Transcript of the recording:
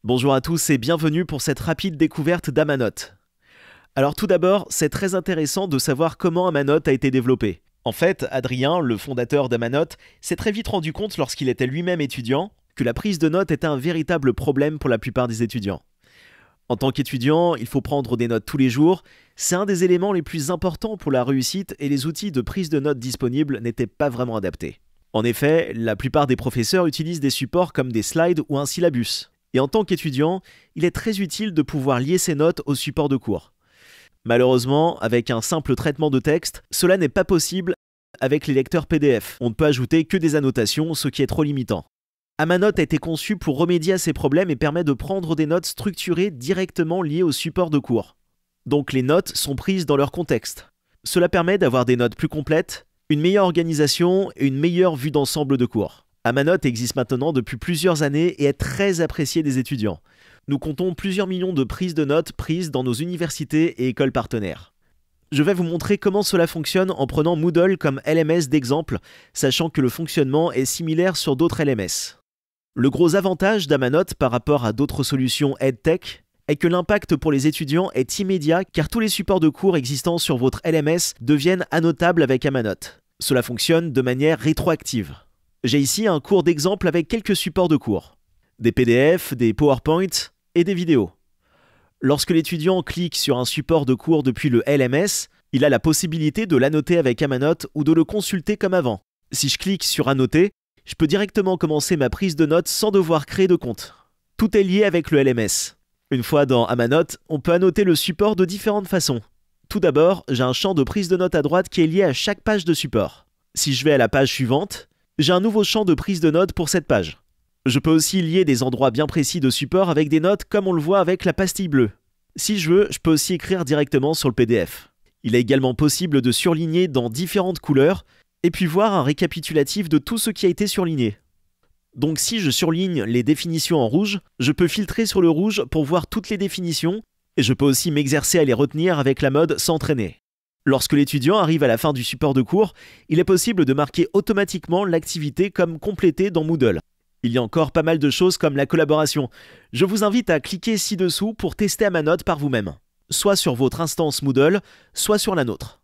Bonjour à tous et bienvenue pour cette rapide découverte d'Amanote. Alors tout d'abord, c'est très intéressant de savoir comment Amanote a été développé. En fait, Adrien, le fondateur d'Amanote, s'est très vite rendu compte lorsqu'il était lui-même étudiant que la prise de notes était un véritable problème pour la plupart des étudiants. En tant qu'étudiant, il faut prendre des notes tous les jours, c'est un des éléments les plus importants pour la réussite et les outils de prise de notes disponibles n'étaient pas vraiment adaptés. En effet, la plupart des professeurs utilisent des supports comme des slides ou un syllabus. Et en tant qu'étudiant, il est très utile de pouvoir lier ses notes au support de cours. Malheureusement, avec un simple traitement de texte, cela n'est pas possible avec les lecteurs PDF. On ne peut ajouter que des annotations, ce qui est trop limitant. Amanote a été conçu pour remédier à ces problèmes et permet de prendre des notes structurées directement liées au support de cours. Donc les notes sont prises dans leur contexte. Cela permet d'avoir des notes plus complètes, une meilleure organisation et une meilleure vue d'ensemble de cours. Amanote existe maintenant depuis plusieurs années et est très apprécié des étudiants. Nous comptons plusieurs millions de prises de notes prises dans nos universités et écoles partenaires. Je vais vous montrer comment cela fonctionne en prenant Moodle comme LMS d'exemple, sachant que le fonctionnement est similaire sur d'autres LMS. Le gros avantage d'Amanote par rapport à d'autres solutions EdTech est que l'impact pour les étudiants est immédiat car tous les supports de cours existants sur votre LMS deviennent annotables avec Amanote. Cela fonctionne de manière rétroactive. J'ai ici un cours d'exemple avec quelques supports de cours. Des PDF, des PowerPoint et des vidéos. Lorsque l'étudiant clique sur un support de cours depuis le LMS, il a la possibilité de l'annoter avec Amanote ou de le consulter comme avant. Si je clique sur Annoter, je peux directement commencer ma prise de notes sans devoir créer de compte. Tout est lié avec le LMS. Une fois dans Amanote, on peut annoter le support de différentes façons. Tout d'abord, j'ai un champ de prise de notes à droite qui est lié à chaque page de support. Si je vais à la page suivante, j'ai un nouveau champ de prise de notes pour cette page. Je peux aussi lier des endroits bien précis de support avec des notes comme on le voit avec la pastille bleue. Si je veux, je peux aussi écrire directement sur le PDF. Il est également possible de surligner dans différentes couleurs et puis voir un récapitulatif de tout ce qui a été surligné. Donc si je surligne les définitions en rouge, je peux filtrer sur le rouge pour voir toutes les définitions et je peux aussi m'exercer à les retenir avec la mode s'entraîner. Lorsque l'étudiant arrive à la fin du support de cours, il est possible de marquer automatiquement l'activité comme complétée dans Moodle. Il y a encore pas mal de choses comme la collaboration. Je vous invite à cliquer ci-dessous pour tester Amanote par vous-même, soit sur votre instance Moodle, soit sur la nôtre.